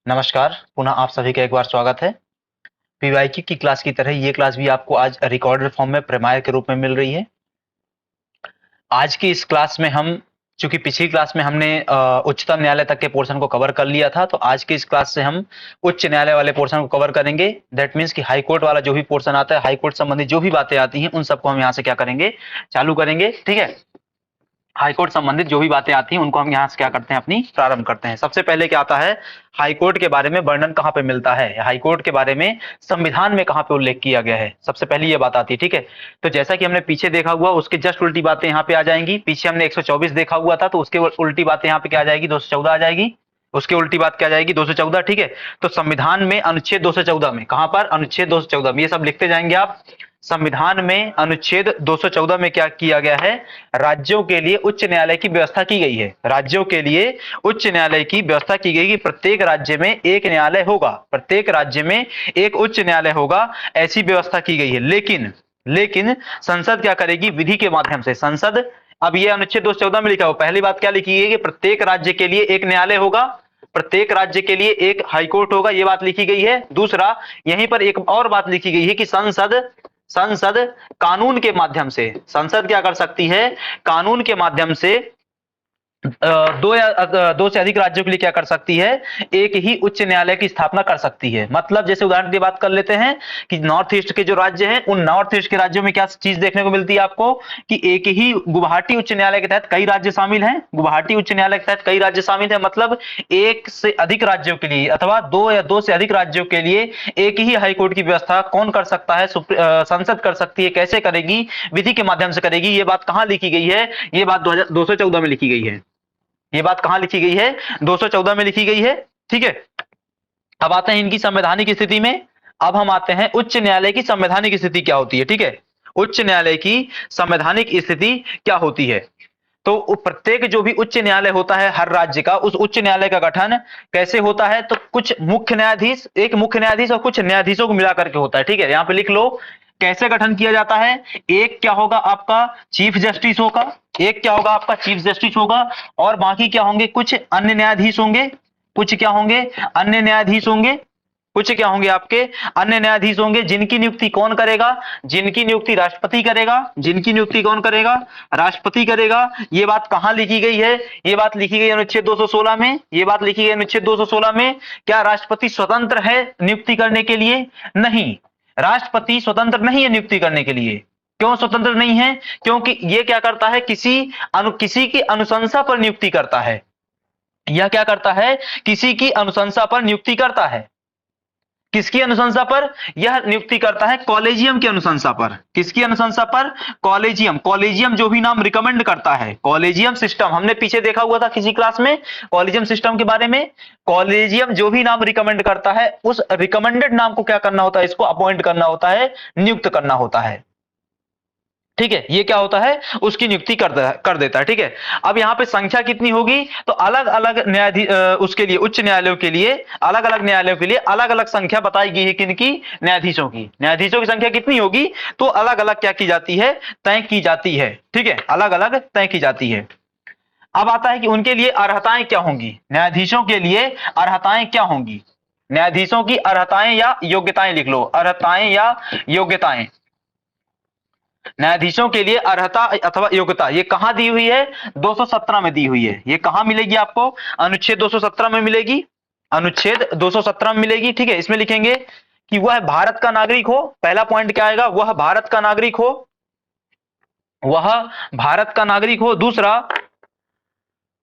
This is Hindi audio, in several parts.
नमस्कार, पुनः आप सभी का एक बार स्वागत है। पीवाईक्यू की क्लास की तरह ये क्लास भी आपको आज रिकॉर्डेड फॉर्म में प्रीमायर के रूप में मिल रही है। आज की इस क्लास में हम चूंकि पिछली क्लास में हमने उच्चतम न्यायालय तक के पोर्शन को कवर कर लिया था, तो आज की इस क्लास से हम उच्च न्यायालय वाले पोर्शन को कवर करेंगे। दैट मीन्स कि हाई कोर्ट वाला जो भी पोर्शन आता है, हाई कोर्ट संबंधी जो भी बातें आती हैं, उन सबको हम यहाँ से क्या करेंगे, चालू करेंगे। ठीक है। हाईकोर्ट संबंधित जो भी बातें आती हैं उनको हम यहाँ से क्या करते हैं, अपनी प्रारंभ करते हैं। सबसे पहले क्या आता है, हाईकोर्ट के बारे में वर्णन कहाँ पे मिलता है, हाईकोर्ट के बारे में संविधान में कहाँ पे उल्लेख किया गया है, सबसे पहली ये बात आती है। ठीक है। तो जैसा कि हमने पीछे देखा हुआ, उसके जस्ट उल्टी बातें यहाँ पे आ जाएंगी। पीछे हमने 124 देखा हुआ था, तो उसके उल्टी बातें यहाँ पे क्या आ जाएगी, 214 आ जाएगी। उसकी उल्टी बात क्या जाएगी, 214। ठीक है। तो संविधान में अनुच्छेद 214 में, कहां पर, अनुच्छेद 214 में, ये सब लिखते जाएंगे आप। संविधान में अनुच्छेद 214 में क्या किया गया है, राज्यों के लिए उच्च न्यायालय की व्यवस्था की गई है। राज्यों के लिए उच्च न्यायालय की व्यवस्था की गई कि प्रत्येक राज्य में एक न्यायालय होगा, प्रत्येक राज्य में एक उच्च न्यायालय होगा, ऐसी व्यवस्था की गई है। लेकिन लेकिन संसद क्या करेगी, विधि के माध्यम से। संसद, अब ये अनुच्छेद 214 में लिखा हो, पहली बात क्या लिखी गई कि प्रत्येक राज्य के लिए एक न्यायालय होगा, प्रत्येक राज्य के लिए एक हाईकोर्ट होगा, ये बात लिखी गई है। दूसरा, यहीं पर एक और बात लिखी गई है कि संसद संसद कानून के माध्यम से, संसद क्या कर सकती है, कानून के माध्यम से दो से अधिक राज्यों के लिए क्या कर सकती है, एक ही उच्च न्यायालय की स्थापना कर सकती है। मतलब जैसे उदाहरण की बात कर लेते हैं कि नॉर्थ ईस्ट के जो राज्य हैं, उन नॉर्थ ईस्ट के राज्यों में क्या चीज देखने को मिलती है आपको, कि एक ही गुवाहाटी उच्च न्यायालय के तहत कई राज्य शामिल हैं, गुवाहाटी उच्च न्यायालय के तहत कई राज्य शामिल हैं। मतलब एक से अधिक राज्यों के लिए अथवा दो या दो से अधिक राज्यों के लिए एक ही हाईकोर्ट की व्यवस्था कौन कर सकता है, संसद कर सकती है। कैसे करेगी, विधि के माध्यम से करेगी। ये बात कहां लिखी गई है, ये बात 214 में लिखी गई है। ये बात कहां लिखी गई है, 214 में लिखी गई है। ठीक है। अब आते हैं इनकी संवैधानिक स्थिति में। अब हम आते हैं उच्च न्यायालय की संवैधानिक स्थिति क्या होती है। ठीक है। उच्च न्यायालय की संवैधानिक स्थिति क्या होती है। तो प्रत्येक जो भी उच्च न्यायालय होता है हर राज्य का, उस उच्च न्यायालय का गठन कैसे होता है, तो कुछ मुख्य न्यायाधीश, एक मुख्य न्यायाधीश और कुछ न्यायाधीशों को मिलाकर के होता है। ठीक है। यहां पे लिख लो कैसे गठन किया जाता है। एक क्या होगा आपका, चीफ जस्टिस होगा, एक क्या होगा आपका, चीफ जस्टिस होगा, और बाकी क्या होंगे, कुछ अन्य न्यायाधीश होंगे, कुछ क्या होंगे, अन्य न्यायाधीश होंगे, कुछ क्या होंगे आपके, अन्य न्यायाधीश होंगे। जिनकी नियुक्ति कौन करेगा, जिनकी नियुक्ति राष्ट्रपति करेगा, जिनकी नियुक्ति कौन करेगा, राष्ट्रपति करेगा। ये बात कहां लिखी गई है, ये बात लिखी गई अनुच्छेद 216 में, ये बात लिखी गई अनुच्छेद 216 में। क्या राष्ट्रपति स्वतंत्र है नियुक्ति करने के लिए, नहीं, राष्ट्रपति स्वतंत्र नहीं है नियुक्ति करने के लिए। क्यों स्वतंत्र नहीं है, क्योंकि ये क्या करता है, किसी की अनुशंसा पर नियुक्ति करता है। यह क्या करता है, किसी की अनुशंसा पर नियुक्ति करता है। किसकी अनुशंसा पर, यह नियुक्ति करता है कॉलेजियम की अनुशंसा पर। किसकी अनुशंसा पर, कॉलेजियम। कॉलेजियम जो भी नाम रिकमेंड करता है, कॉलेजियम सिस्टम हमने पीछे देखा हुआ था किसी क्लास में, कॉलेजियम सिस्टम के बारे में। कॉलेजियम जो भी नाम रिकमेंड करता है, उस रिकमेंडेड नाम को क्या करना होता है, इसको अपॉइंट करना होता है, नियुक्त करना होता है। ठीक है। ये क्या होता है, उसकी नियुक्ति कर देता है। ठीक है। अब यहां पे संख्या कितनी होगी, तो अलग अलग न्यायाधीश, उसके लिए उच्च न्यायालयों के लिए, अलग अलग न्यायालयों के लिए अलग अलग संख्या बताई गई है। किनकी, न्यायाधीशों की। न्यायाधीशों की संख्या कितनी होगी, तो अलग अलग क्या की जाती है, तय की जाती है। ठीक है। अलग अलग तय की जाती है। अब आता है कि उनके लिए अर्हताएं क्या होंगी, न्यायाधीशों के लिए अर्हताएं क्या होंगी। न्यायाधीशों की अर्हताएं या योग्यताएं लिख लो, अर्हताएं या योग्यताएं। न्यायाधीशों के लिए अर्हता अथवा योग्यता ये कहां दी हुई है, 217 में दी हुई है। ये कहां मिलेगी आपको, अनुच्छेद 217 में मिलेगी, अनुच्छेद 217 में मिलेगी। ठीक है। इसमें लिखेंगे कि वह भारत का नागरिक हो, पहला पॉइंट क्या आएगा, वह भारत का नागरिक हो, वह भारत का नागरिक हो। दूसरा,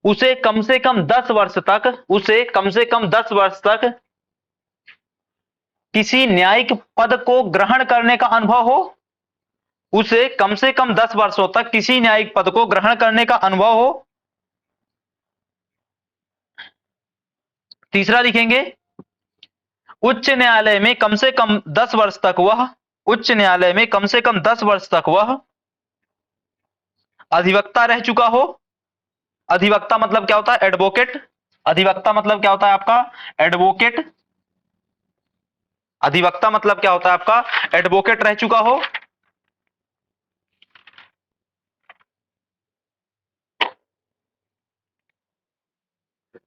उसे कम से कम 10 वर्ष तक, उसे कम से कम 10 वर्ष तक किसी न्यायिक पद को ग्रहण करने का अनुभव हो, उसे कम से कम 10 वर्षों तक किसी न्यायिक पद को ग्रहण करने का अनुभव हो। तीसरा लिखेंगे, उच्च न्यायालय में कम से कम 10 वर्ष तक वह, उच्च न्यायालय में कम से कम 10 वर्ष तक वह अधिवक्ता रह चुका हो। अधिवक्ता मतलब क्या होता है, एडवोकेट। अधिवक्ता मतलब क्या होता है आपका, एडवोकेट। अधिवक्ता मतलब क्या होता है आपका, एडवोकेट रह चुका हो।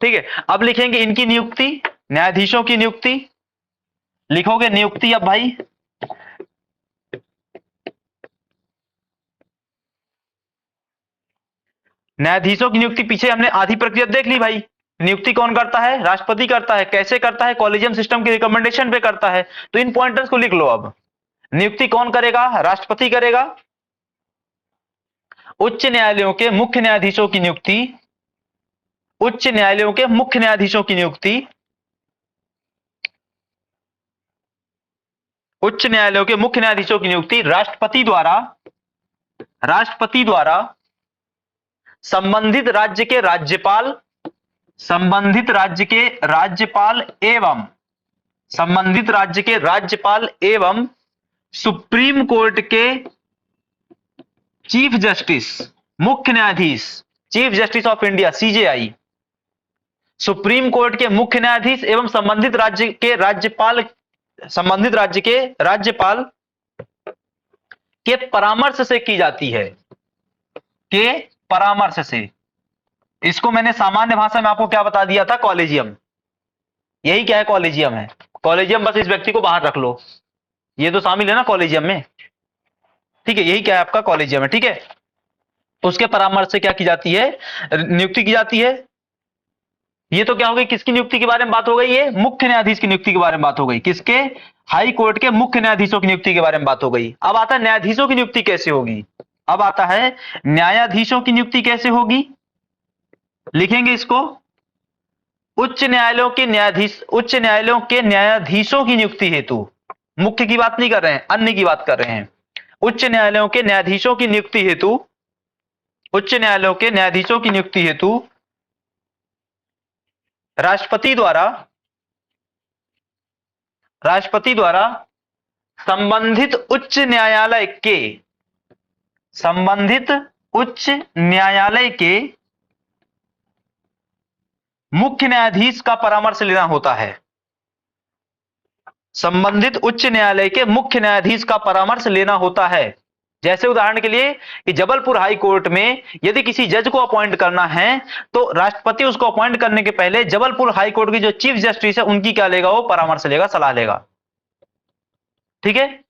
ठीक है। अब लिखेंगे इनकी नियुक्ति, न्यायाधीशों की नियुक्ति, लिखोगे नियुक्ति। अब भाई न्यायाधीशों की नियुक्ति, पीछे हमने आधी प्रक्रिया देख ली भाई। नियुक्ति कौन करता है? राष्ट्रपति करता है। कैसे करता है? कॉलेजियम सिस्टम की रिकमेंडेशन पे करता है। तो इन पॉइंटर्स को लिख लो। अब नियुक्ति कौन करेगा? राष्ट्रपति करेगा। उच्च न्यायालयों के मुख्य न्यायाधीशों की नियुक्ति, उच्च न्यायालयों के मुख्य न्यायाधीशों की नियुक्ति, उच्च न्यायालयों के मुख्य न्यायाधीशों की नियुक्ति राष्ट्रपति द्वारा संबंधित राज्य के राज्यपाल, संबंधित राज्य के राज्यपाल एवं संबंधित राज्य के राज्यपाल एवं सुप्रीम कोर्ट के चीफ जस्टिस, मुख्य न्यायाधीश, chief justice of India CJI, supreme court के मुख्य न्यायाधीश एवं संबंधित राज्य के राज्यपाल, संबंधित राज्य के राज्यपाल के परामर्श से की जाती है, के परामर्श से। इसको मैंने सामान्य भाषा में आपको क्या बता दिया था? कॉलेजियम। यही क्या है? कॉलेजियम है। कॉलेजियम, बस इस व्यक्ति को बाहर रख लो, ये तो शामिल है ना कॉलेजियम में, ठीक है। यही क्या है? आपका कॉलेजियम है, ठीक है। उसके परामर्श से क्या की जाती है? नियुक्ति की जाती है। ये तो क्या हो गई? किसकी नियुक्ति के बारे में बात हो गई? ये मुख्य न्यायाधीश की नियुक्ति के बारे में बात हो गई। किसके? हाई कोर्ट के मुख्य न्यायाधीशों की नियुक्ति के बारे में बात हो गई। अब आता है न्यायाधीशों की नियुक्ति कैसे होगी। अब आता है न्यायाधीशों की नियुक्ति कैसे होगी। लिखेंगे इसको, उच्च न्यायालयों के न्यायाधीश, उच्च न्यायालयों के न्यायाधीशों की नियुक्ति हेतु, मुख्य की बात नहीं कर रहे हैं, अन्य की बात कर रहे हैं। उच्च न्यायालयों के न्यायाधीशों की नियुक्ति हेतु, उच्च न्यायालयों के न्यायाधीशों की नियुक्ति हेतु राष्ट्रपति द्वारा संबंधित उच्च न्यायालय के, संबंधित उच्च न्यायालय के मुख्य न्यायाधीश का परामर्श लेना होता है। संबंधित उच्च न्यायालय के मुख्य न्यायाधीश का परामर्श लेना होता है। जैसे उदाहरण के लिए कि जबलपुर हाई कोर्ट में यदि किसी जज को अपॉइंट करना है तो राष्ट्रपति उसको अपॉइंट करने के पहले जबलपुर हाई कोर्ट की जो चीफ जस्टिस है उनकी क्या लेगा? वो परामर्श लेगा, सलाह लेगा, ठीक है।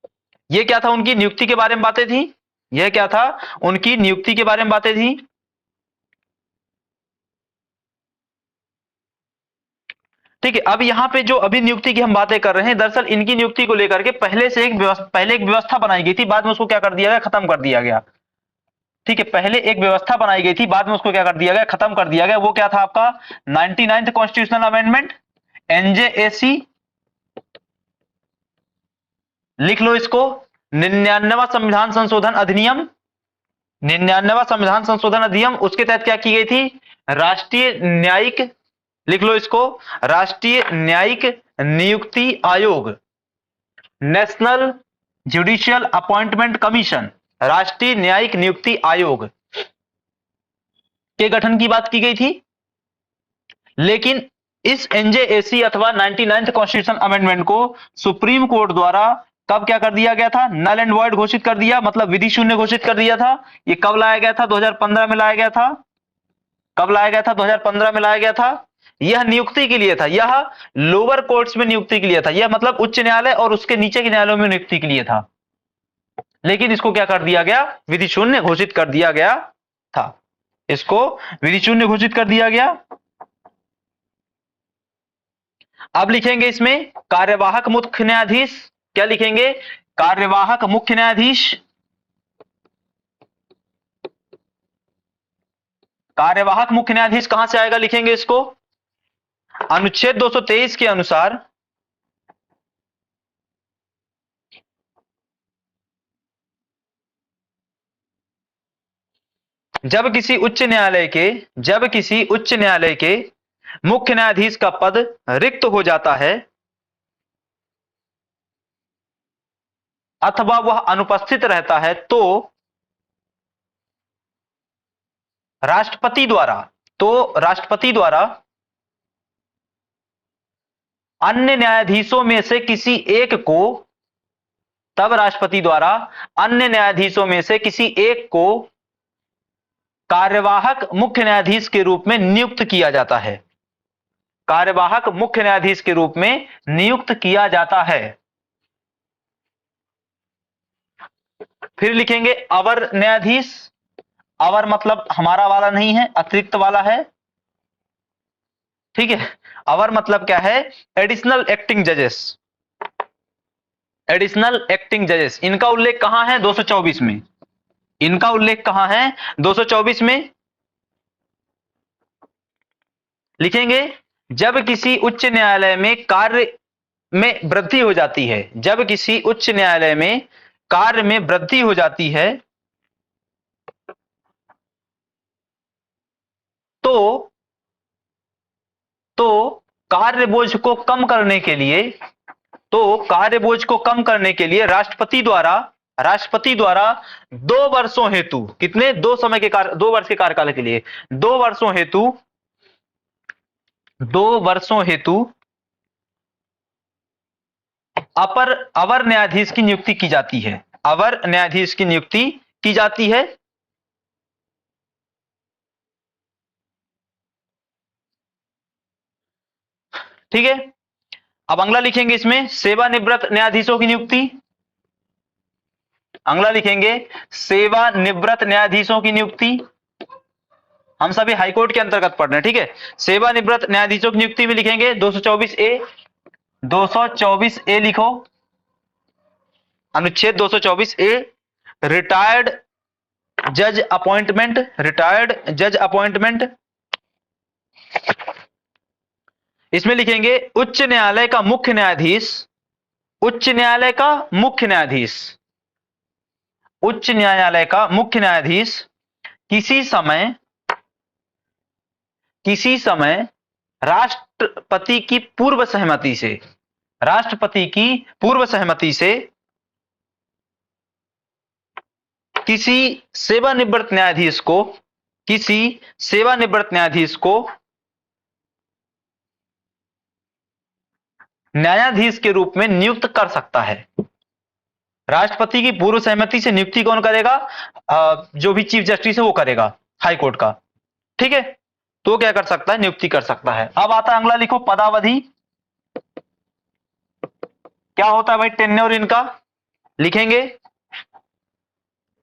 ये क्या था? उनकी नियुक्ति के बारे में बातें थी। यह क्या था? उनकी नियुक्ति के बारे में बातें थी। ठीक है। अब यहां पे जो अभी नियुक्ति की हम बातें कर रहे हैं, दरअसल इनकी नियुक्ति को लेकर के पहले एक व्यवस्था बनाई गई थी, बाद में उसको क्या कर दिया गया? खत्म कर दिया गया, ठीक है। पहले एक व्यवस्था बनाई गई थी, बाद में उसको क्या कर दिया गया? खत्म कर दिया गया। वो क्या था आपका? 99th कॉन्स्टिट्यूशनल अमेंडमेंट, एनजेएसी, लिख लो इसको। 99वां संविधान संशोधन अधिनियम, 99वां संविधान संशोधन अधिनियम, उसके तहत क्या की गई थी? राष्ट्रीय न्यायिक, लिख लो इसको, राष्ट्रीय न्यायिक नियुक्ति आयोग, नेशनल जुडिशियल अपॉइंटमेंट कमीशन, राष्ट्रीय न्यायिक नियुक्ति आयोग के गठन की बात की गई थी। लेकिन इस एनजेएसी अथवा 99th कॉन्स्टिट्यूशन अमेंडमेंट को सुप्रीम कोर्ट द्वारा कब क्या कर दिया गया था? नल एंड वॉइड घोषित कर दिया, मतलब विधि शून्य घोषित कर दिया था। ये कब लाया गया था? 2015 में लाया गया था। कब लाया गया था? 2015 में लाया गया था। यह नियुक्ति के लिए था, यह लोअर कोर्ट्स में नियुक्ति के लिए था, यह मतलब उच्च न्यायालय और उसके नीचे के न्यायालयों में नियुक्ति के लिए था। लेकिन इसको क्या कर दिया गया? विधि शून्य घोषित कर दिया गया था। इसको विधि शून्य घोषित कर दिया गया। अब लिखेंगे इसमें कार्यवाहक मुख्य न्यायाधीश। क्या लिखेंगे? कार्यवाहक मुख्य न्यायाधीश। कार्यवाहक मुख्य न्यायाधीश कहां से आएगा? लिखेंगे इसको, अनुच्छेद 223 के अनुसार जब किसी उच्च न्यायालय के मुख्य न्यायाधीश का पद रिक्त हो जाता है अथवा वह अनुपस्थित रहता है तो राष्ट्रपति द्वारा अन्य न्यायाधीशों में से किसी एक को, तब राष्ट्रपति द्वारा अन्य न्यायाधीशों में से किसी एक को कार्यवाहक मुख्य न्यायाधीश के रूप में नियुक्त किया जाता है। कार्यवाहक मुख्य न्यायाधीश के रूप में नियुक्त किया जाता है। फिर लिखेंगे अवर न्यायाधीश। अवर मतलब हमारा वाला नहीं है, अतिरिक्त वाला है। ठीक है, अवर मतलब क्या है? एडिशनल एक्टिंग जजेस। एडिशनल एक्टिंग जजेस, इनका उल्लेख कहां है? 224 में। इनका उल्लेख कहां है? 224 में। लिखेंगे जब किसी उच्च न्यायालय में कार्य में वृद्धि हो जाती है, जब किसी उच्च न्यायालय में कार्य में वृद्धि हो जाती है तो कार्य बोझ को कम करने के लिए, कार्य बोझ को कम करने के लिए राष्ट्रपति द्वारा 2 वर्षों हेतु, कितने? 2 वर्ष के कार्यकाल के लिए 2 वर्षों हेतु अवर न्यायाधीश की नियुक्ति की जाती है। अवर न्यायाधीश की नियुक्ति की जाती है। ठीक है, अब अगला लिखेंगे इसमें सेवानिवृत्त न्यायाधीशों की नियुक्ति। अगला लिखेंगे सेवानिवृत्त न्यायाधीशों की नियुक्ति। हम सभी हाईकोर्ट के अंतर्गत पढ़ रहे हैं। ठीक है, सेवानिवृत्त न्यायाधीशों की नियुक्ति में लिखेंगे 224 ए लिखो, अनुच्छेद 224 ए, रिटायर्ड जज अपॉइंटमेंट। रिटायर्ड जज अपॉइंटमेंट, इसमें लिखेंगे उच्च न्यायालय का मुख्य न्यायाधीश, उच्च न्यायालय का मुख्य न्यायाधीश, उच्च न्यायालय का मुख्य न्यायाधीश किसी समय राष्ट्रपति की पूर्व सहमति से, राष्ट्रपति की पूर्व सहमति से किसी सेवानिवृत्त न्यायाधीश को, किसी सेवानिवृत्त न्यायाधीश को न्यायाधीश के रूप में नियुक्त कर सकता है। राष्ट्रपति की पूर्व सहमति से नियुक्ति कौन करेगा? जो भी चीफ जस्टिस है वो करेगा, हाई कोर्ट का। ठीक है, तो क्या कर सकता है? नियुक्ति कर सकता है। अब आता है अगला, लिखो पदावधि। क्या होता है भाई? टेन्योर इनका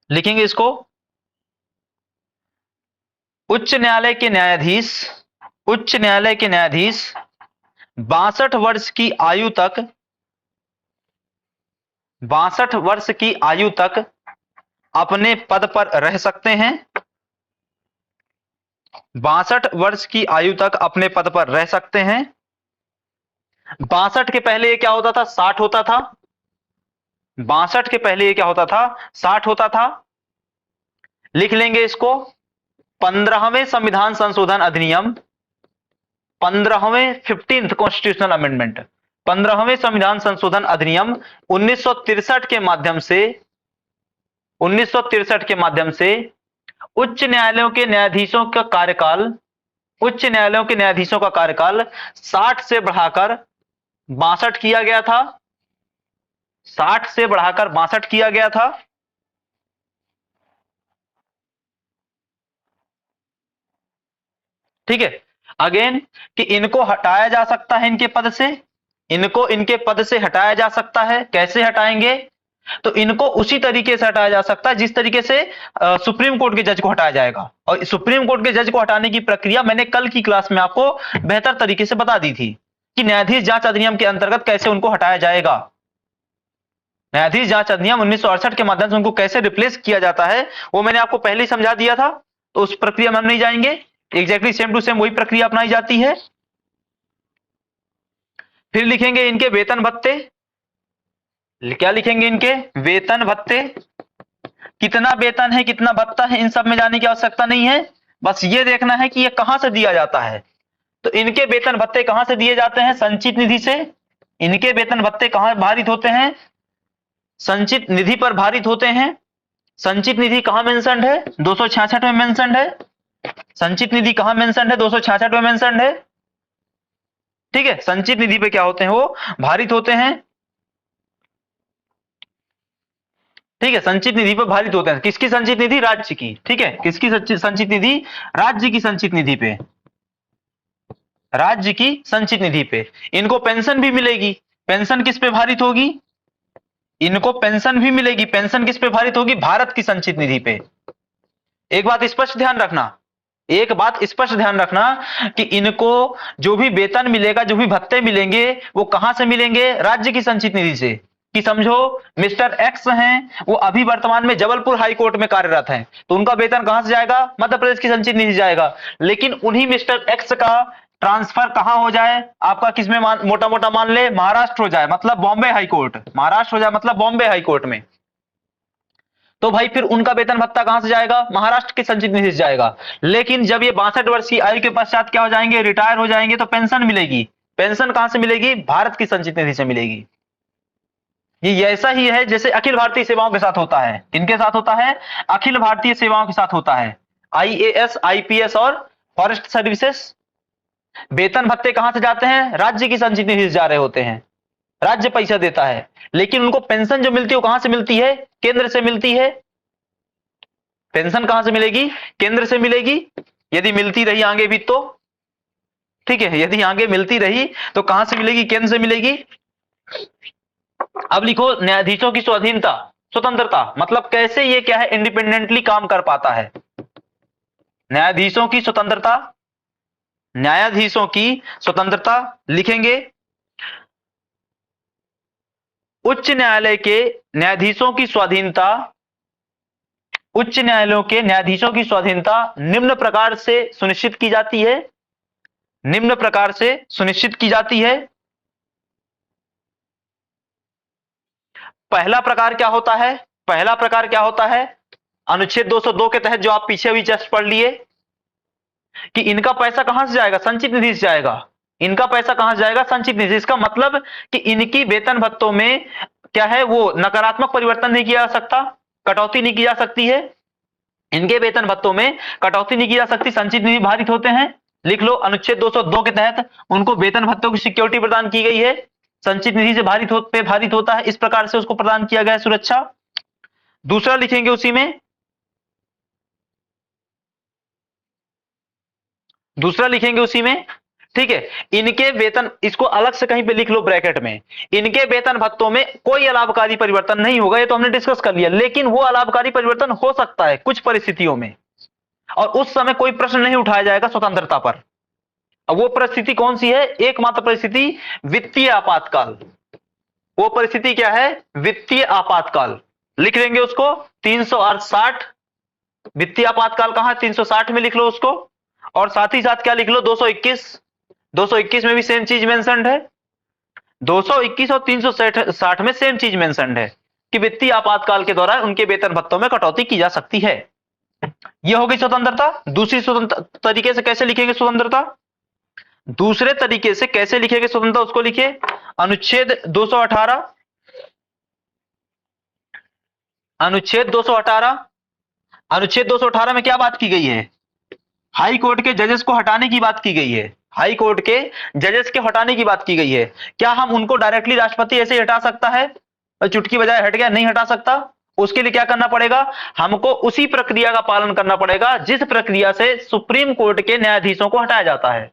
लिखेंगे इसको, उच्च न्यायालय के न्यायाधीश 62 वर्ष की आयु तक, 62 वर्ष की आयु तक अपने पद पर रह सकते हैं। 62 वर्ष की आयु तक अपने पद पर रह सकते हैं। 62 के पहले ये क्या होता था? 60 होता था। 62 के पहले ये क्या होता था? 60 होता था। लिख लेंगे इसको 15वें संविधान संशोधन अधिनियम, 15वें 15th कॉन्स्टिट्यूशनल अमेंडमेंट, 15वें संविधान संशोधन अधिनियम 1963 के माध्यम से, 1963 के माध्यम से उच्च न्यायालयों के न्यायाधीशों का कार्यकाल, उच्च न्यायालयों के न्यायाधीशों का कार्यकाल 60 से बढ़ाकर 62 किया गया था। 60 से बढ़ाकर 62 किया गया था। ठीक है, अगेन कि इनको हटाया जा सकता है इनके पद से, इनको इनके पद से हटाया जा सकता है। कैसे हटाएंगे? तो इनको उसी तरीके से हटाया जा सकता है जिस तरीके से सुप्रीम कोर्ट के जज को हटाया जाएगा। और सुप्रीम कोर्ट के जज को हटाने की प्रक्रिया मैंने कल की क्लास में आपको बेहतर तरीके से बता दी थी कि न्यायाधीश जांच अधिनियम के अंतर्गत कैसे उनको हटाया जाएगा। न्यायाधीश जांच अधिनियम 1968 के माध्यम से उनको कैसे रिप्लेस किया जाता है वो मैंने आपको पहले ही समझा दिया था, तो उस प्रक्रिया में हम नहीं जाएंगे। एग्जैक्टली सेम टू सेम वही प्रक्रिया अपनाई जाती है। फिर लिखेंगे इनके वेतन भत्ते। क्या लिखेंगे? इनके वेतन भत्ते। कितना वेतन है, कितना भत्ता है, इन सब में जाने की आवश्यकता नहीं है, बस ये देखना है कि ये कहां से दिया जाता है। तो इनके वेतन भत्ते कहां से दिए जाते हैं? संचित निधि से। इनके वेतन भत्ते कहां भारित होते हैं? संचित निधि पर भारित होते हैं। संचित निधि कहां मेंशन्ड है? 266 में मेंशन्ड है। संचित निधि कहां मेंशन्ड है? 266 में मेंशन्ड है। ठीक है, संचित निधि पे क्या होते हैं? वो भारित होते हैं। ठीक है, संचित निधि पर भारित होते हैं। किसकी संचित निधि? राज्य की। ठीक है, किसकी संचित निधि? राज्य की संचित निधि पे। राज्य की संचित निधि पे। इनको पेंशन भी मिलेगी। पेंशन किस पे भारित होगी? इनको पेंशन भी मिलेगी। पेंशन किस पे भारित होगी? भारत की संचित निधि पे। एक बात स्पष्ट ध्यान रखना, एक बात स्पष्ट ध्यान रखना कि इनको जो भी वेतन मिलेगा, जो भी भत्ते मिलेंगे, वो कहां से मिलेंगे? राज्य की संचित निधि से। कि समझो मिस्टर एक्स हैं, वो अभी वर्तमान में जबलपुर हाई कोर्ट में कार्यरत हैं, तो उनका वेतन कहां से जाएगा? मध्य प्रदेश की संचित निधि जाएगा। लेकिन उन्हीं मिस्टर एक्स का ट्रांसफर कहां हो जाए? आपका किसमें मोटा मोटा मान ले, महाराष्ट्र हो जाए, मतलब बॉम्बे हाई कोर्ट। महाराष्ट्र हो जाए मतलब बॉम्बे हाई कोर्ट में। तो भाई फिर उनका वेतन भत्ता कहां से जाएगा? महाराष्ट्र की संचित निधि से जाएगा। लेकिन जब ये 62 वर्ष की आयु के पश्चात क्या हो जाएंगे? रिटायर हो जाएंगे, तो पेंशन मिलेगी। पेंशन कहां से मिलेगी? भारत की संचित निधि से मिलेगी। ये ऐसा ही है जैसे अखिल भारतीय सेवाओं के साथ होता है। इनके साथ होता है, अखिल भारतीय सेवाओं के साथ होता है। आईएएस, आईपीएस और फॉरेस्ट सर्विसेज। वेतन भत्ते कहां से जाते हैं? राज्य की संचित निधि से जा रहे होते हैं। राज्य पैसा देता है। लेकिन उनको पेंशन जो मिलती है वो कहां से मिलती है? केंद्र से मिलती है। पेंशन कहां से मिलेगी? केंद्र से मिलेगी। यदि मिलती रही आगे भी तो ठीक है, यदि आगे मिलती रही तो कहां से मिलेगी? केंद्र से मिलेगी। अब लिखो न्यायाधीशों की स्वाधीनता, स्वतंत्रता, मतलब कैसे ये क्या है? इंडिपेंडेंटली काम कर पाता है। न्यायाधीशों की स्वतंत्रता, न्यायाधीशों की स्वतंत्रता लिखेंगे। उच्च न्यायालय के न्यायाधीशों की स्वाधीनता, उच्च न्यायालयों के न्यायाधीशों की स्वाधीनता निम्न प्रकार से सुनिश्चित की जाती है। निम्न प्रकार से सुनिश्चित की जाती है। पहला प्रकार क्या होता है? पहला प्रकार क्या होता है? अनुच्छेद 202 के तहत जो आप पीछे भी जस्ट पढ़ लिए कि इनका पैसा कहां से जाएगा? संचित निधि से जाएगा। इनका पैसा कहां से जाएगा? संचित निधि। इसका मतलब कि इनकी वेतन भत्तों में क्या है? वो नकारात्मक परिवर्तन नहीं किया जा सकता, कटौती नहीं की जा सकती है। इनके वेतन भत्तों में कटौती नहीं की जा सकती, संचित निधि भारित होते हैं। लिख लो अनुच्छेद 202 के तहत उनको वेतन भत्तों की सिक्योरिटी प्रदान की गई है, संचित निधि से भारित होता है, इस प्रकार से उसको प्रदान किया गया है सुरक्षा। दूसरा लिखेंगे उसी में, दूसरा लिखेंगे उसी में, ठीक है। इनके वेतन, इसको अलग से कहीं पे लिख लो ब्रैकेट में, इनके वेतन भत्तों में कोई अलाभकारी परिवर्तन नहीं होगा, ये तो हमने डिस्कस कर लिया। लेकिन वो अलाभकारी परिवर्तन हो सकता है कुछ परिस्थितियों में, और उस समय कोई प्रश्न नहीं उठाया जाएगा स्वतंत्रता पर। अब वो परिस्थिति कौन सी है? एकमात्र परिस्थिति वित्तीय आपातकाल। वो परिस्थिति क्या है? वित्तीय आपातकाल। लिख लेंगे उसको 360। वित्तीय आपातकाल कहां? 360 में लिख लो उसको। और साथ ही साथ क्या लिख लो? 221। 221 में भी सेम चीज मेंशन्ड है। 221 और 360 में सेम चीज मेंशन्ड है कि वित्तीय आपातकाल के दौरान उनके वेतन भत्तों में कटौती की जा सकती है। यह हो गई स्वतंत्रता। दूसरी स्वतंत्र तरीके से कैसे लिखेंगे स्वतंत्रता? दूसरे तरीके से कैसे लिखेंगे स्वतंत्रता, उसको लिखिए अनुच्छेद 218। अनुच्छेद 218, अनुच्छेद 218 में क्या बात की गई है? हाई कोर्ट के जजेस को हटाने की बात की गई है। हाई कोर्ट के जजेस के हटाने की बात की गई है। क्या हम उनको डायरेक्टली राष्ट्रपति ऐसे ही हटा सकता है? चुटकी बजाए हट गया? नहीं हटा सकता। उसके लिए क्या करना पड़ेगा? हमको उसी प्रक्रिया का पालन करना पड़ेगा जिस प्रक्रिया से सुप्रीम कोर्ट के न्यायाधीशों को हटाया जाता है।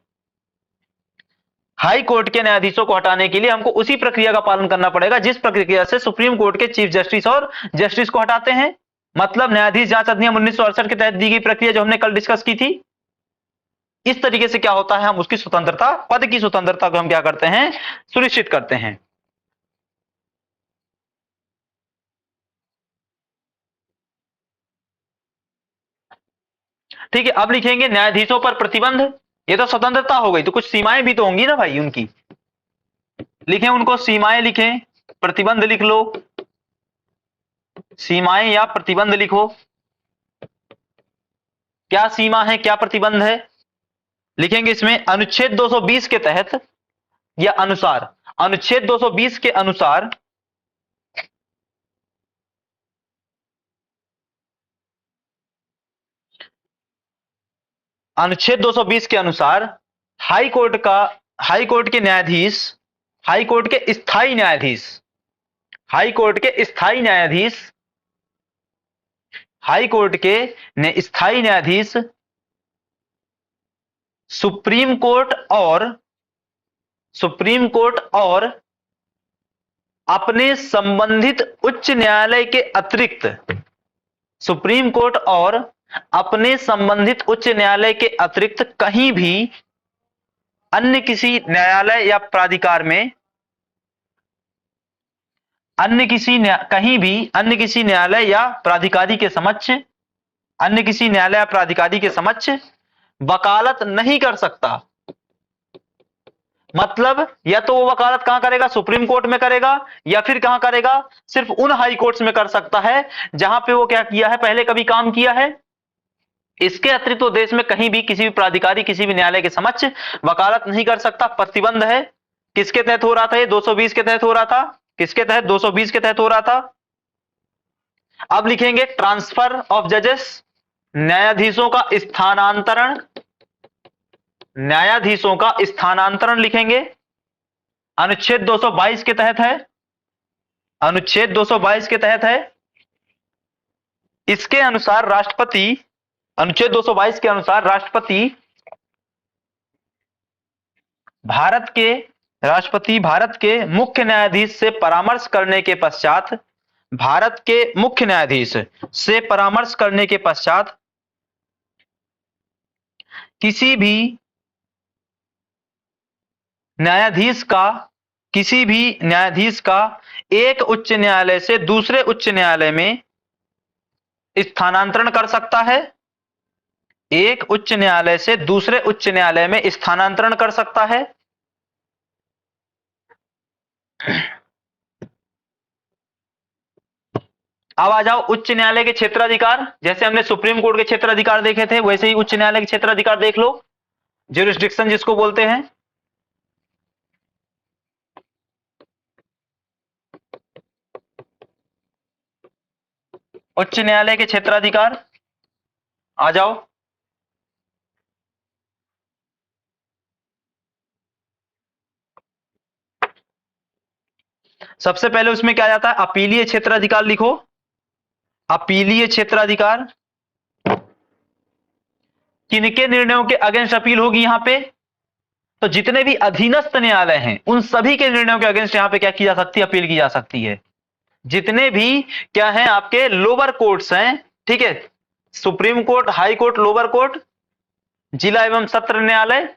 हाई कोर्ट के न्यायाधीशों को हटाने के लिए हमको उसी प्रक्रिया का पालन करना पड़ेगा जिस प्रक्रिया से सुप्रीम कोर्ट के चीफ जस्टिस और जस्टिस को हटाते हैं। मतलब न्यायाधीश जांच अधिनियम 1968 के तहत दी गई प्रक्रिया जो हमने कल डिस्कस की थी। इस तरीके से क्या होता है? हम उसकी स्वतंत्रता, पद की स्वतंत्रता को हम क्या करते हैं? सुनिश्चित करते हैं। ठीक है, अब लिखेंगे न्यायाधीशों पर प्रतिबंध। ये तो स्वतंत्रता हो गई, तो कुछ सीमाएं भी तो होंगी ना भाई उनकी। लिखें उनको सीमाएं, लिखें, प्रतिबंध लिख लो, सीमाएं या प्रतिबंध लिखो। क्या सीमा है, क्या प्रतिबंध है? लिखेंगे इसमें अनुच्छेद 220 के तहत या अनुसार, अनुच्छेद 220 के अनुसार अनुच्छेद 220 के अनुसार हाई कोर्ट का, हाई कोर्ट के न्यायाधीश, हाई कोर्ट के स्थायी न्यायाधीश, हाई कोर्ट के स्थायी न्यायाधीश, हाई कोर्ट के स्थायी न्यायाधीश सुप्रीम कोर्ट और अपने संबंधित उच्च न्यायालय के अतिरिक्त, सुप्रीम कोर्ट और अपने संबंधित उच्च न्यायालय के अतिरिक्त कहीं भी अन्य किसी न्यायालय या प्राधिकार में, कहीं भी अन्य किसी न्यायालय या प्राधिकारी के समक्ष, अन्य किसी न्यायालय या प्राधिकारी के समक्ष वकालत नहीं कर सकता। मतलब या तो वो वकालत कहां करेगा, सुप्रीम कोर्ट में करेगा, या फिर कहां करेगा, सिर्फ उन हाई कोर्ट्स में कर सकता है जहां पे वो क्या किया है, पहले कभी काम किया है। इसके अतिरिक्त वो देश में कहीं भी किसी भी प्राधिकारी, किसी भी न्यायालय के समक्ष वकालत नहीं कर सकता। प्रतिबंध है, किसके तहत हो रहा था ये, 220 के तहत हो रहा था। किसके तहत, 220 के तहत हो रहा था। अब लिखेंगे ट्रांसफर ऑफ जजेस, न्यायाधीशों का स्थानांतरण, न्यायाधीशों का स्थानांतरण लिखेंगे, अनुच्छेद 222 के तहत है, अनुच्छेद 222 के तहत है। इसके अनुसार राष्ट्रपति, अनुच्छेद 222 के अनुसार राष्ट्रपति भारत के मुख्य न्यायाधीश से परामर्श करने के पश्चात, भारत के मुख्य न्यायाधीश से परामर्श करने के पश्चात किसी भी न्यायाधीश का एक उच्च न्यायालय से दूसरे उच्च न्यायालय में स्थानांतरण कर सकता है, एक उच्च न्यायालय से दूसरे उच्च न्यायालय में स्थानांतरण कर सकता है। अब आ जाओ उच्च न्यायालय के क्षेत्राधिकार। जैसे हमने सुप्रीम कोर्ट के क्षेत्राधिकार देखे थे, वैसे ही उच्च न्यायालय के क्षेत्राधिकार देख लो, ज्यूरिसडिक्शन जिसको बोलते हैं। उच्च न्यायालय के क्षेत्राधिकार आ जाओ। सबसे पहले उसमें क्या जाता है, अपीलीय क्षेत्राधिकार लिखो। अपीलीय क्षेत्राधिकार किनके निर्णयों के अगेंस्ट अपील होगी यहां पे, तो जितने भी अधीनस्थ न्यायालय हैं उन सभी के निर्णयों के अगेंस्ट यहां पे क्या की जा सकती है, अपील की जा सकती है। जितने भी क्या हैं आपके लोअर कोर्ट्स हैं, ठीक है, supreme court, high court, lower court, जिला एवं सत्र न्यायालय,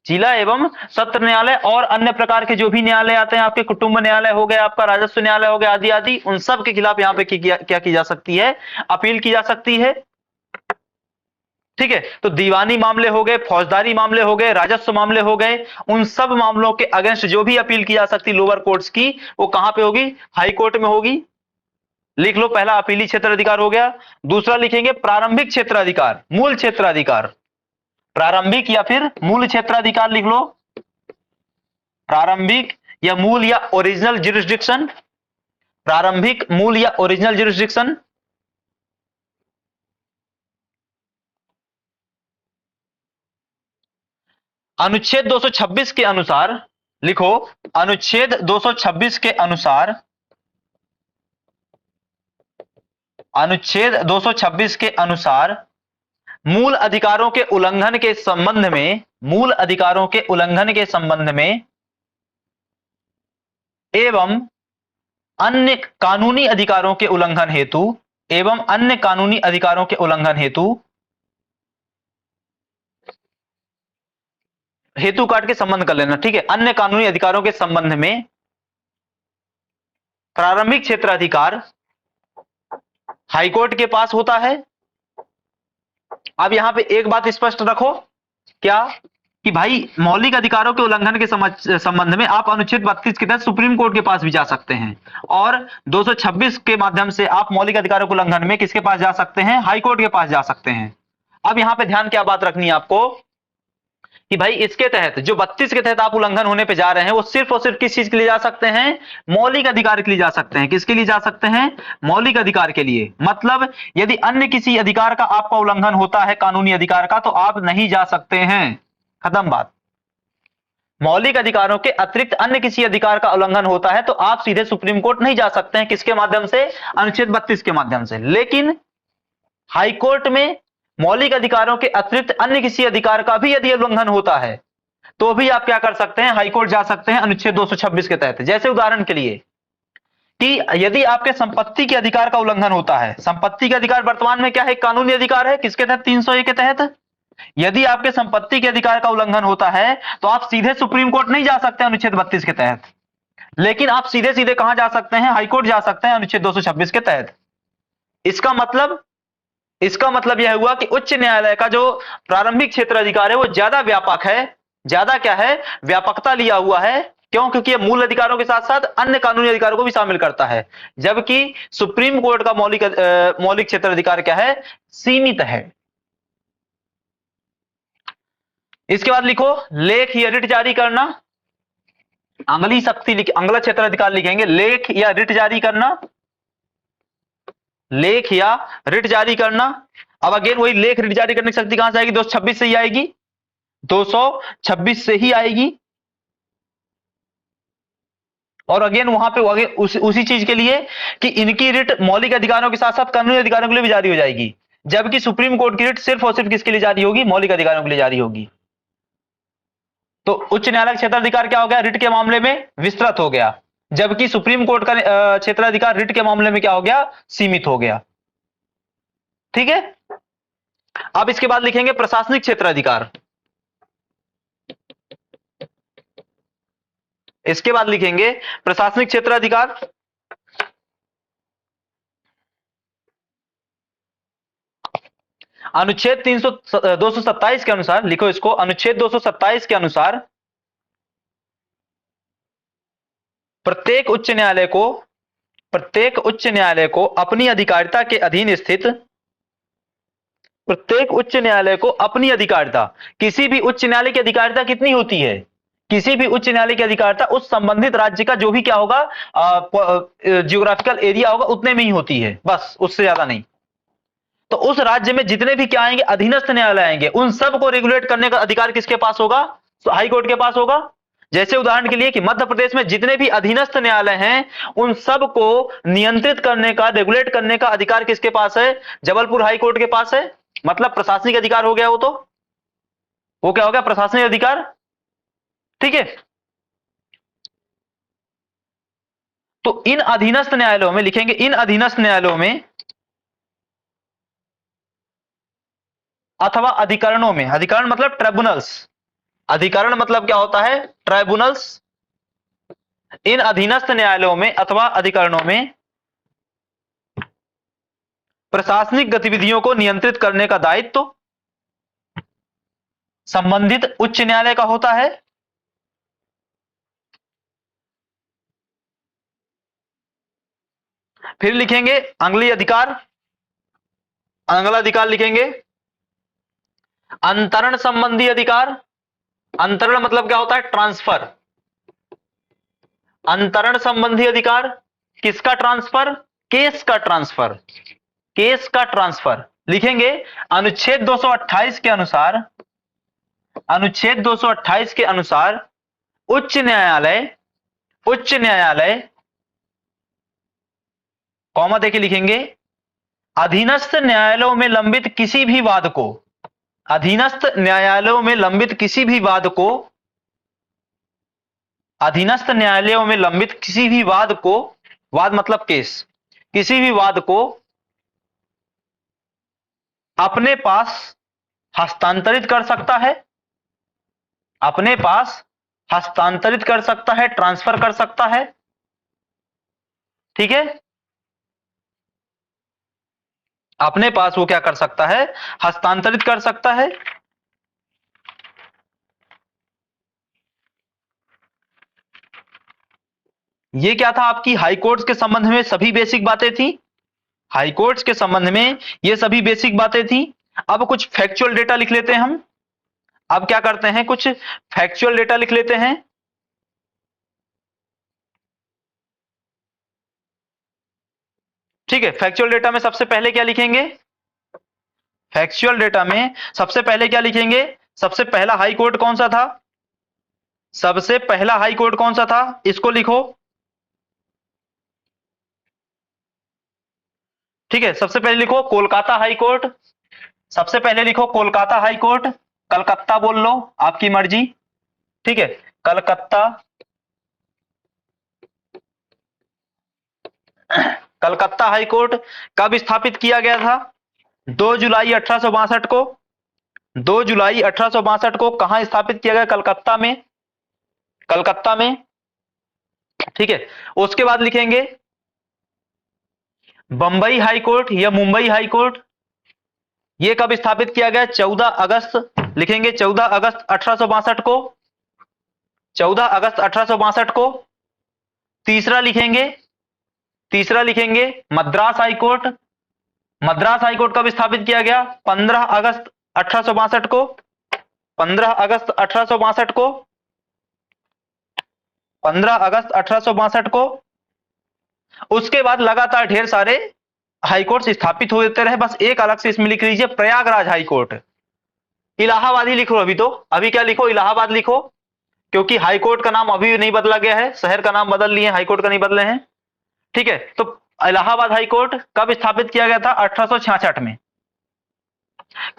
जिला एवं सत्र न्यायालय और अन्य प्रकार के जो भी न्यायालय आते हैं आपके, कुटुंब न्यायालय हो गया, आपका राजस्व न्यायालय हो गया, आदि आदि, उन सब के खिलाफ यहां पे क्या की जा सकती है, अपील की जा सकती है। ठीक है, तो दीवानी मामले हो गए, फौजदारी मामले हो गए, राजस्व मामले हो गए, उन सब मामलों के अगेंस्ट जो भी अपील की जा सकती लोअर कोर्ट्स की, वो कहां पे होगी, हाई कोर्ट में होगी। लिख लो, पहला अपीली क्षेत्राधिकार हो गया। दूसरा लिखेंगे प्रारंभिक क्षेत्राधिकार, मूल क्षेत्राधिकार, प्रारंभिक या फिर मूल क्षेत्राधिकार लिख लो, प्रारंभिक या मूल या ओरिजिनल ज्यूरिसडिक्शन, प्रारंभिक, मूल या ओरिजिनल ज्यूरिसडिक्शन। अनुच्छेद 226 के अनुसार लिखो, अनुच्छेद 226 के अनुसार, अनुच्छेद 226 के अनुसार मूल अधिकारों के उल्लंघन के संबंध में, मूल अधिकारों के उल्लंघन के संबंध में एवं अन्य कानूनी अधिकारों के उल्लंघन हेतु, एवं अन्य कानूनी अधिकारों के उल्लंघन हेतु, हेतु काट के संबंध कर लेना, ठीक है, अन्य कानूनी अधिकारों के संबंध में प्रारंभिक क्षेत्राधिकार हाईकोर्ट के पास होता है। अब यहां पे एक बात स्पष्ट रखो, क्या कि भाई मौलिक अधिकारों के उल्लंघन के संबंध में आप अनुच्छेद 32 के तहत सुप्रीम कोर्ट के पास भी जा सकते हैं, और 226 के माध्यम से आप मौलिक अधिकारों के उल्लंघन में किसके पास जा सकते हैं, हाई कोर्ट के पास जा सकते हैं। अब यहां पे ध्यान क्या बात रखनी है आपको कि भाई इसके तहत जो 32 के तहत आप उल्लंघन होने पे जा रहे हैं, वो सिर्फ और सिर्फ किस चीज के लिए जा सकते हैं, मौलिक अधिकार के लिए जा सकते हैं। किसके लिए जा सकते हैं, मौलिक अधिकार के लिए। मतलब यदि अन्य किसी अधिकार का आपका उल्लंघन होता है, कानूनी अधिकार का, तो आप नहीं जा सकते हैं, खत्म बात। मौलिक अधिकारों के अतिरिक्त अन्य किसी अधिकार का उल्लंघन होता है तो आप सीधे सुप्रीम कोर्ट नहीं जा सकते हैं। किसके माध्यम से, अनुच्छेद 32 के माध्यम से। लेकिन हाईकोर्ट में मौलिक अधिकारों के अतिरिक्त अन्य किसी अधिकार का भी यदि उल्लंघन होता है तो भी आप क्या कर सकते हैं, हाईकोर्ट जा सकते हैं अनुच्छेद 226 के तहत। जैसे उदाहरण के लिए कि यदि आपके संपत्ति के अधिकार का उल्लंघन होता है, संपत्ति के अधिकार वर्तमान में क्या है, कानूनी अधिकार है, किसके तहत, 301 के तहत। यदि आपके संपत्ति के अधिकार का उल्लंघन होता है तो आप सीधे सुप्रीम कोर्ट नहीं जा सकते अनुच्छेद 32 के तहत, लेकिन आप सीधे सीधे कहां जा सकते हैं, हाईकोर्ट जा सकते हैं अनुच्छेद 226 के तहत। इसका मतलब यह हुआ कि उच्च न्यायालय का जो प्रारंभिक क्षेत्र अधिकार है वो ज्यादा व्यापक है, ज्यादा क्या है, व्यापकता लिया हुआ है। क्यों? क्योंकि यह मूल अधिकारों के साथ साथ अन्य कानूनी अधिकारों को भी शामिल करता है, जबकि सुप्रीम कोर्ट का मौलिक क्षेत्र अधिकार क्या है, सीमित है। इसके बाद लिखो लेख या रिट जारी करना। अंगली शक्ति अंगला क्षेत्र अधिकार लिखेंगे, लेख या रिट जारी करना, लेख या रिट जारी करना। अब अगेन वही लेख रिट जारी करने की शक्ति कहां से आएगी, 226 से ही आएगी, 226 से ही आएगी। और अगेन वहां पे उसी चीज के लिए कि इनकी रिट मौलिक अधिकारों के साथ साथ कानूनी अधिकारों के लिए भी जारी हो जाएगी, जबकि सुप्रीम कोर्ट की रिट सिर्फ और सिर्फ किसके लिए जारी होगी, मौलिक अधिकारों के लिए जारी होगी। तो उच्च न्यायालय का क्षेत्राधिकार क्या हो गया, रिट के मामले में विस्तृत हो गया, जबकि सुप्रीम कोर्ट का क्षेत्राधिकार रिट के मामले में क्या हो गया, सीमित हो गया। ठीक है। अब इसके बाद लिखेंगे प्रशासनिक क्षेत्राधिकार। इसके बाद लिखेंगे प्रशासनिक क्षेत्राधिकार। अनुच्छेद 227 के अनुसार, लिखो इसको, अनुच्छेद 227 के अनुसार प्रत्येक उच्च न्यायालय को अपनी अधिकारिता के अधीन स्थित, प्रत्येक उच्च न्यायालय को अपनी अधिकारिता, किसी भी उच्च न्यायालय की अधिकारिता कितनी होती है, किसी भी उच्च न्यायालय की अधिकारिता उस संबंधित राज्य का जो भी क्या होगा, जियोग्राफिकल एरिया होगा उतने में ही होती है, बस, उससे ज्यादा नहीं। तो उस राज्य में जितने भी क्या आएंगे, अधीनस्थ न्यायालय आएंगे, उन सब को रेगुलेट करने का अधिकार किसके पास होगा, हाई कोर्ट के पास होगा। जैसे उदाहरण के लिए कि मध्य प्रदेश में जितने भी अधीनस्थ न्यायालय हैं उन सब को नियंत्रित करने का, रेगुलेट करने का अधिकार किसके पास है, जबलपुर हाई कोर्ट के पास है। मतलब प्रशासनिक अधिकार हो गया वो क्या हो गया, प्रशासनिक अधिकार। ठीक है। तो इन अधीनस्थ न्यायालयों में लिखेंगे, इन अधीनस्थ न्यायालयों में अथवा अधिकरणों में, अधिकरण मतलब ट्राइब्यूनल्स, अधिकरण मतलब क्या होता है, ट्राइब्यूनल्स। इन अधीनस्थ न्यायालयों में अथवा अधिकरणों में प्रशासनिक गतिविधियों को नियंत्रित करने का दायित्व संबंधित उच्च न्यायालय का होता है। फिर लिखेंगे अगली अधिकार, अगला अधिकार लिखेंगे अंतरण संबंधी अधिकार। अंतरण मतलब क्या होता है, ट्रांसफर। अंतरण संबंधी अधिकार, किसका ट्रांसफर, केस का ट्रांसफर, केस का ट्रांसफर। लिखेंगे अनुच्छेद 228 के अनुसार, अनुच्छेद 228 के अनुसार उच्च न्यायालय कॉमा देके लिखेंगे अधीनस्थ न्यायालयों में लंबित किसी भी वाद को, अधीनस्थ न्यायालयों में लंबित किसी भी वाद को, अधीनस्थ न्यायालयों में लंबित किसी भी वाद को, वाद मतलब केस, किसी भी वाद को अपने पास हस्तांतरित कर सकता है, अपने पास हस्तांतरित कर सकता है, ट्रांसफर कर सकता है। ठीक है। अपने पास वो क्या कर सकता है, हस्तांतरित कर सकता है। ये क्या था आपकी हाई कोर्ट्स के संबंध में सभी बेसिक बातें थी, हाई कोर्ट्स के संबंध में ये सभी बेसिक बातें थी। अब कुछ फैक्चुअल डेटा लिख लेते हैं हम। अब क्या करते हैं, कुछ फैक्चुअल डेटा लिख लेते हैं। ठीक है। फैक्चुअल डेटा में सबसे पहले क्या लिखेंगे, फैक्चुअल डेटा में सबसे पहले क्या लिखेंगे, सबसे पहला हाई कोर्ट कौन सा था, सबसे पहला हाई कोर्ट कौन सा था, इसको लिखो। ठीक है। सबसे पहले लिखो कोलकाता हाई कोर्ट, सबसे पहले लिखो कोलकाता हाई कोर्ट, कलकत्ता बोल लो, आपकी मर्जी। ठीक है, कलकत्ता, कलकत्ता हाई कोर्ट कब स्थापित किया गया था? 2 जुलाई 1862 को। 2 जुलाई 1862 को कहां स्थापित किया गया? कलकत्ता में, कलकत्ता में। ठीक है, उसके बाद लिखेंगे बंबई हाई कोर्ट या मुंबई हाई कोर्ट, यह कब स्थापित किया गया? 14 अगस्त, लिखेंगे 14 अगस्त 1862 को, 14 अगस्त 1862 को। तीसरा लिखेंगे, तीसरा लिखेंगे Madras high court, Madras high court कब स्थापित किया गया? 15 अगस्त 1862 को, 15 अगस्त 1862 को, 15 अगस्त 1862 को। उसके बाद लगातार ढेर सारे हाईकोर्ट स्थापित होते रहे, बस एक अलग से इसमें लिख लीजिए प्रयागराज हाईकोर्ट। इलाहाबाद ही लिखो अभी, तो अभी क्या लिखो? इलाहाबाद लिखो, क्योंकि हाईकोर्ट का नाम अभी नहीं बदला गया है, शहर का नाम बदल लिए, हाईकोर्ट का नहीं बदले हैं। ठीक है, तो इलाहाबाद हाईकोर्ट कब स्थापित किया गया था? 1866 में।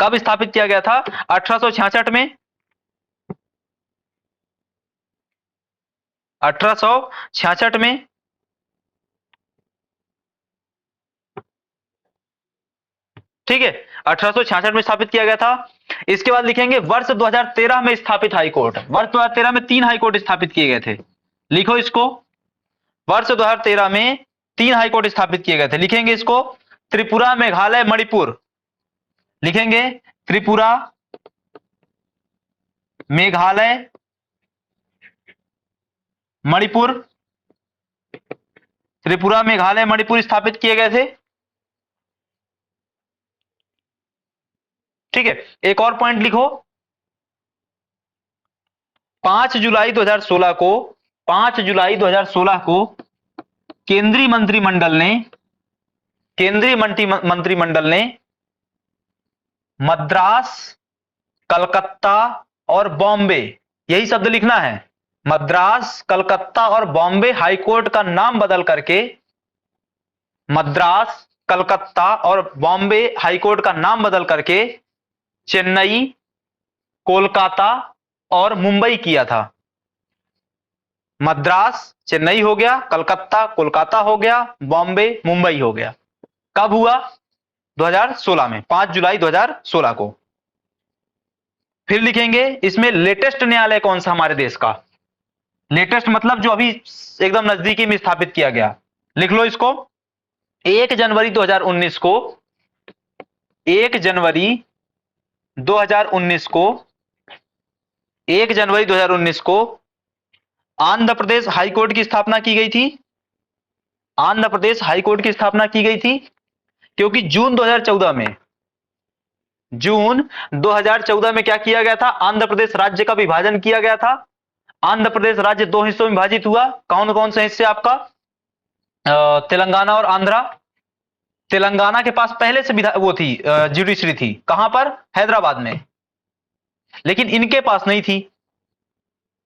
कब स्थापित किया गया था? 1866 में, 1866 में। ठीक है, 1866 में स्थापित किया गया था। इसके बाद लिखेंगे वर्ष 2013 में स्थापित हाईकोर्ट। वर्ष 2013 में 3 हाईकोर्ट स्थापित किए गए थे, लिखो इसको। वर्ष 2013 में 3 हाईकोर्ट स्थापित किए गए थे, लिखेंगे इसको त्रिपुरा, मेघालय, मणिपुर। लिखेंगे त्रिपुरा, मेघालय, मणिपुर। त्रिपुरा, मेघालय, मणिपुर स्थापित किए गए थे। ठीक है, एक और पॉइंट लिखो, 5 जुलाई 2016 को, 5 जुलाई 2016 को केंद्रीय मंत्रिमंडल ने, केंद्रीय मंत्रिमंडल ने मद्रास, कलकत्ता और बॉम्बे, यही शब्द लिखना है, मद्रास, कलकत्ता और बॉम्बे हाईकोर्ट का नाम बदल करके, मद्रास, कलकत्ता और बॉम्बे हाईकोर्ट का नाम बदल करके चेन्नई, कोलकाता और मुंबई किया था। मद्रास चेन्नई हो गया, कलकत्ता कोलकाता हो गया, बॉम्बे मुंबई हो गया। कब हुआ? 2016 में, 5 जुलाई 2016 को। फिर लिखेंगे इसमें लेटेस्ट न्यायालय कौन सा हमारे देश का? लेटेस्ट मतलब जो अभी एकदम नजदीकी में स्थापित किया गया, लिख लो इसको। 1 जनवरी 2019 को, 1 जनवरी 2019 को, 1 जनवरी 2019 को आंध्र प्रदेश हाईकोर्ट की स्थापना की गई थी। आंध्र प्रदेश हाईकोर्ट की स्थापना की गई थी, क्योंकि जून 2014 में, जून 2014 में क्या किया गया था? आंध्र प्रदेश राज्य का विभाजन किया गया था। आंध्र प्रदेश राज्य 2 हिस्सों में विभाजित हुआ। कौन कौन से हिस्से? आपका तेलंगाना और आंध्रा। तेलंगाना के पास पहले से वो थी, जुडिशरी थी, कहां पर? हैदराबाद में, लेकिन इनके पास नहीं थी।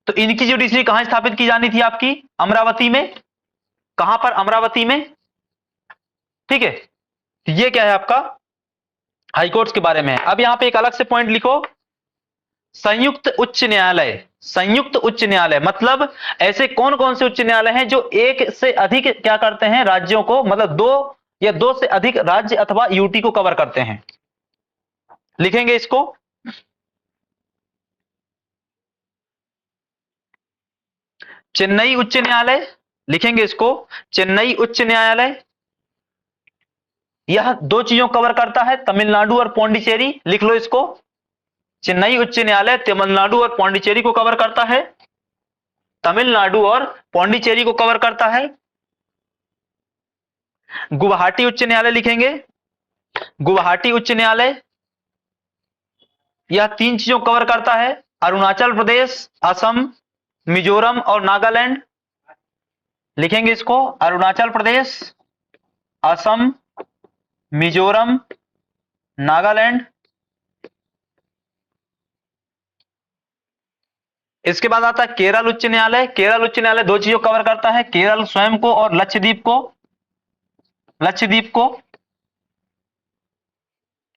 तो इनकी जुडिशरी कहां स्थापित की जानी थी? आपकी अमरावती में। कहां पर? अमरावती में। ठीक है, ये क्या है आपका हाईकोर्ट के बारे में। अब यहां पे एक अलग से पॉइंट लिखो, संयुक्त उच्च न्यायालय। संयुक्त उच्च न्यायालय मतलब ऐसे कौन कौन से उच्च न्यायालय हैं जो एक से अधिक क्या करते हैं? राज्यों को, मतलब 2 या 2 से अधिक राज्य अथवा यूटी को कवर करते हैं। लिखेंगे इसको, चेन्नई उच्च न्यायालय। लिखेंगे इसको चेन्नई उच्च न्यायालय। यह 2 चीजों कवर करता है, तमिलनाडु और पौंडीचेरी। लिख लो इसको, चेन्नई उच्च न्यायालय तमिलनाडु और पौंडीचेरी को कवर करता है। तमिलनाडु और पौंडीचेरी को कवर करता है। गुवाहाटी उच्च न्यायालय लिखेंगे, गुवाहाटी उच्च न्यायालय। यह 3 चीजों को कवर करता है, अरुणाचल प्रदेश, असम, मिजोरम और नागालैंड। लिखेंगे इसको, अरुणाचल प्रदेश, असम, मिजोरम, नागालैंड। इसके बाद आता है केरल उच्च न्यायालय। केरल उच्च न्यायालय 2 चीजों कवर करता है, केरल स्वयं को और लक्षद्वीप को। लक्षद्वीप को।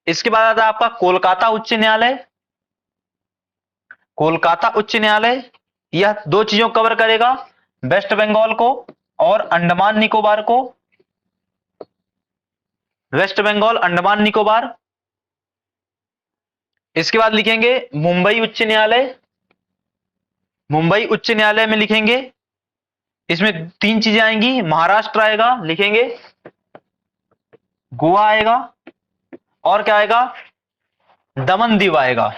इसके बाद आता है आपका कोलकाता उच्च न्यायालय। कोलकाता उच्च न्यायालय यह दो चीजों को कवर करेगा, वेस्ट बंगाल को और अंडमान निकोबार को। वेस्ट बंगाल, अंडमान निकोबार। इसके बाद लिखेंगे मुंबई उच्च न्यायालय। मुंबई उच्च न्यायालय में लिखेंगे, इसमें तीन चीजें आएंगी, महाराष्ट्र आएगा, लिखेंगे गोवा आएगा, और क्या आएगा, दमन दीव आएगा।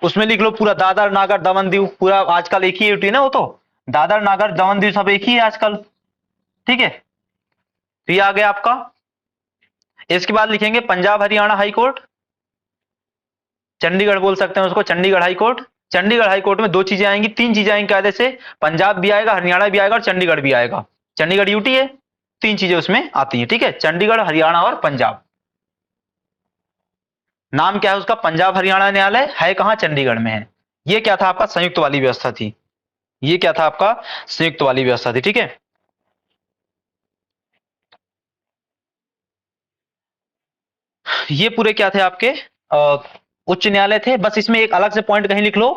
उसमें लिख लो पूरा दादर नागर दमन दीव, पूरा आजकल एक ही यूटी ना, वो तो दादर नागर दमन दीव सब एक ही है आजकल, ठीक है। तो ये आ गया आपका। इसके बाद लिखेंगे पंजाब हरियाणा हाई कोर्ट, चंडीगढ़ बोल सकते हैं उसको, Chandigarh high court. Chandigarh high court में दो चीजें आएंगी, तीन चीजें आएंगी कायदे से, पंजाब भी आएगा, हरियाणा भी आएगा और चंडीगढ़ भी आएगा। चंडीगढ़ यूटी है, तीन चीजें उसमें आती हैं, ठीक है, चंडीगढ़ हरियाणा और पंजाब। नाम क्या है उसका, पंजाब हरियाणा न्यायालय, है कहां, चंडीगढ़ में है। ये क्या था आपका, संयुक्त वाली व्यवस्था थी। ये क्या था आपका, संयुक्त वाली व्यवस्था थी, ठीक है। ये पूरे क्या थे आपके उच्च न्यायालय थे। बस इसमें एक अलग से पॉइंट कहीं लिख लो,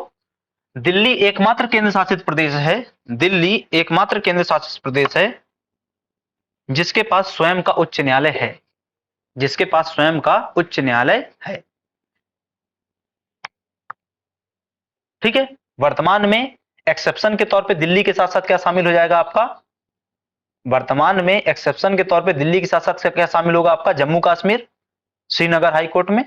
दिल्ली एकमात्र केंद्र शासित प्रदेश है, दिल्ली एकमात्र केंद्र शासित प्रदेश है जिसके पास स्वयं का उच्च न्यायालय है, जिसके पास स्वयं का उच्च न्यायालय है, ठीक है। वर्तमान में एक्सेप्शन के तौर पे दिल्ली के साथ साथ क्या शामिल हो जाएगा आपका, वर्तमान में एक्सेप्शन के तौर पे दिल्ली के साथ साथ क्या शामिल होगा आपका, जम्मू कश्मीर श्रीनगर हाई कोर्ट में,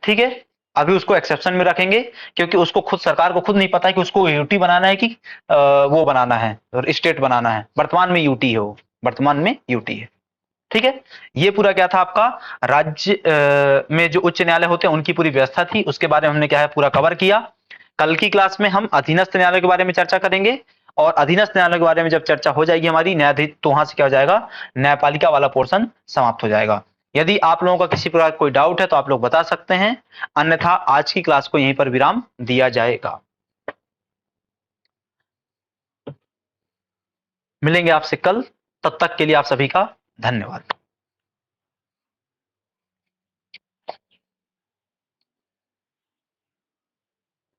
ठीक है। अभी उसको एक्सेप्शन में रखेंगे क्योंकि उसको खुद सरकार को खुद नहीं पता है कि उसको यूटी बनाना है कि वो बनाना है और स्टेट बनाना है। वर्तमान में यूटी है, वो वर्तमान में यूटी है, ठीक है। ये पूरा क्या था आपका, राज्य में जो उच्च न्यायालय होते हैं उनकी पूरी व्यवस्था थी, उसके बारे में हमने क्या है पूरा कवर किया। कल की क्लास में हम अधीनस्थ न्यायालय के बारे में चर्चा करेंगे, और अधीनस्थ न्यायालय के बारे में जब चर्चा हो जाएगी हमारी न्यायाधीश, तो वहां से क्या हो जाएगा, न्यायपालिका वाला पोर्शन समाप्त हो जाएगा। यदि आप लोगों का किसी प्रकार कोई डाउट है तो आप लोग बता सकते हैं, अन्यथा आज की क्लास को यहीं पर विराम दिया जाएगा। मिलेंगे आपसे कल, तब तक के लिए आप सभी का धन्यवाद।